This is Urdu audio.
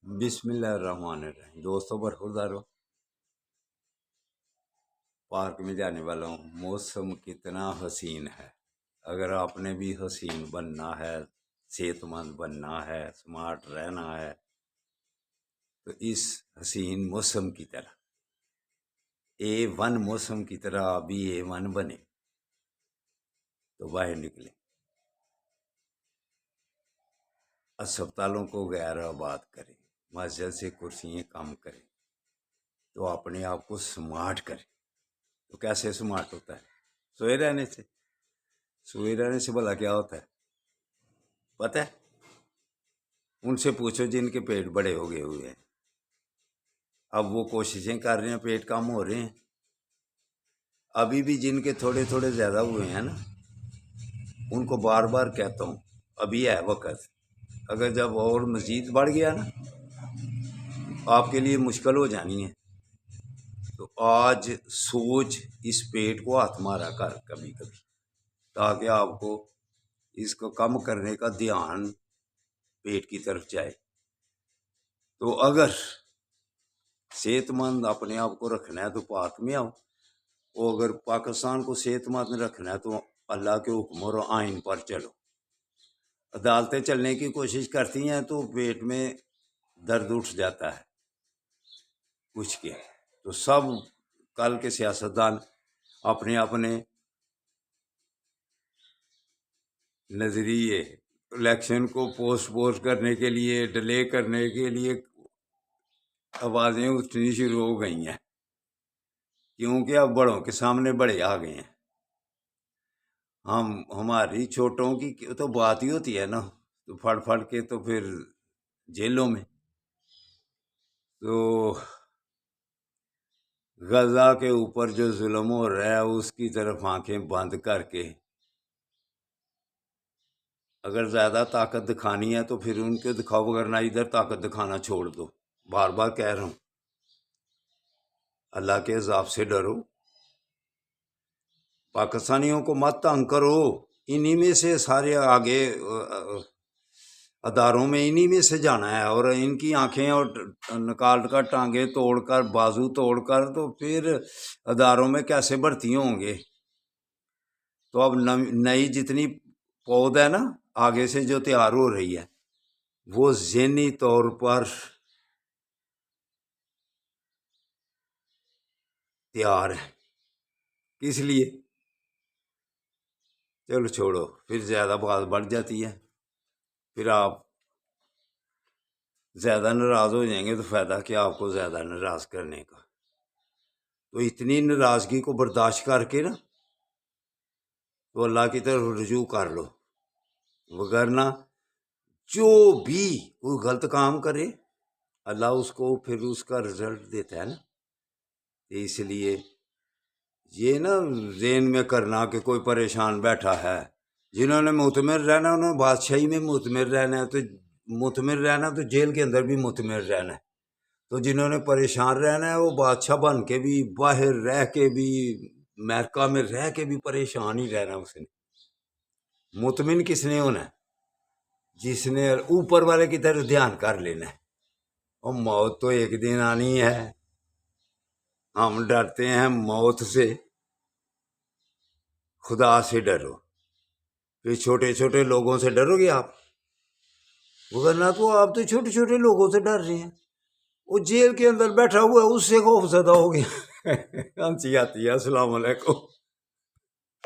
بسم اللہ الرحمن الرحیم۔ دوستوں برخوردار ہو، پارک میں جانے والا ہوں۔ موسم کتنا حسین ہے۔ اگر آپ نے بھی حسین بننا ہے، صحت مند بننا ہے، سمارٹ رہنا ہے، تو اس حسین موسم کی طرح A1 موسم کی طرح آپ بھی A1 بنے تو باہر نکلیں، اسپتالوں کو غیر آباد کریں، مسجد سے کرسیاں کم کریں، تو اپنے آپ کو سمارٹ کریں۔ تو کیسے سمارٹ ہوتا ہے؟ سوئے رہنے سے۔ سوئے رہنے سے بھلا کیا ہوتا ہے پتہ ہے؟ ان سے پوچھو جن کے پیٹ بڑے ہو گئے ہوئے ہیں، اب وہ کوششیں کر رہے ہیں، پیٹ کم ہو رہے ہیں۔ ابھی بھی جن کے تھوڑے تھوڑے زیادہ ہوئے ہیں نا، ان کو بار بار کہتا ہوں ابھی ہے وقت۔ اگر جب اور مزید بڑھ گیا نا، آپ کے لیے مشکل ہو جانی ہے۔ تو آج سوچ اس پیٹ کو ہاتھ مارا کر کبھی کبھی، تاکہ آپ کو اس کو کم کرنے کا دھیان پیٹ کی طرف جائے۔ تو اگر صحت مند اپنے آپ کو رکھنا ہے تو پارک میں آؤ، اور اگر پاکستان کو صحت مند رکھنا ہے تو اللہ کے حکم اور آئین پر چلو۔ عدالتیں چلنے کی کوشش کرتی ہیں تو پیٹ میں درد اٹھ جاتا ہے کچھ کے۔ تو سب کل کے سیاستدان اپنے اپنے نظریے الیکشن کو پوسٹ پوسٹ کرنے کے لیے، ڈیلے کرنے کے لیے آوازیں اٹھنی شروع ہو گئی ہیں، کیونکہ اب بڑوں کے سامنے بڑے آ گئے ہیں۔ ہماری چھوٹوں کی تو بات ہی ہوتی ہے نا، تو پھڑ پھڑ کے تو پھر جیلوں میں۔ تو غزہ کے اوپر جو ظلم ہو رہا ہے اس کی طرف آنکھیں بند کر کے، اگر زیادہ طاقت دکھانی ہے تو پھر ان کے دکھاؤ، ورنہ ادھر طاقت دکھانا چھوڑ دو۔ بار بار کہہ رہا ہوں، اللہ کے عذاب سے ڈرو، پاکستانیوں کو مت تنگ کرو۔ انہی میں سے سارے آگے اداروں میں انہی میں سے جانا ہے، اور ان کی آنکھیں اور نکال کر ٹانگیں توڑ کر بازو توڑ کر تو پھر اداروں میں کیسے بھرتی ہوں گے؟ تو اب نئی جتنی پود ہے نا آگے سے جو تیار ہو رہی ہے، وہ ذہنی طور پر تیار ہے۔ کس لیے؟ چلو چھوڑو، پھر زیادہ بات بڑھ جاتی ہے، پھر آپ زیادہ ناراض ہو جائیں گے تو فائدہ کیا آپ کو زیادہ ناراض کرنے کا؟ تو اتنی ناراضگی کو برداشت کر کے نا تو اللہ کی طرف رجوع کر لو، وگرنہ جو بھی کوئی غلط کام کرے اللہ اس کو پھر اس کا رزلٹ دیتا ہے نا۔ اس لیے یہ نا ذہن میں کرنا کہ کوئی پریشان بیٹھا ہے۔ جنہوں نے مطمئن رہنا انہوں نے بادشاہی میں مطمئن رہنا ہے، تو مطمئن رہنا تو جیل کے اندر بھی مطمئن رہنا ہے۔ تو جنہوں نے پریشان رہنا ہے وہ بادشاہ بن کے بھی، باہر رہ کے بھی، امریکہ میں رہ کے بھی پریشان ہی رہنا۔ اس نے مطمئن کس نے ہونا ہے؟ جس نے اوپر والے کی طرف دھیان کر لینا ہے۔ اور موت تو ایک دن آنی ہے، ہم ڈرتے ہیں موت سے، خدا سے ڈرو۔ پھر چھوٹے چھوٹے لوگوں سے ڈرو گے آپ، ورنہ تو آپ تو چھوٹے چھوٹے لوگوں سے ڈر رہے ہیں۔ وہ جیل کے اندر بیٹھا ہوا ہے اس سے خوف زدہ ہو گیا۔ ہنسی آتی ہے۔ السلام علیکم۔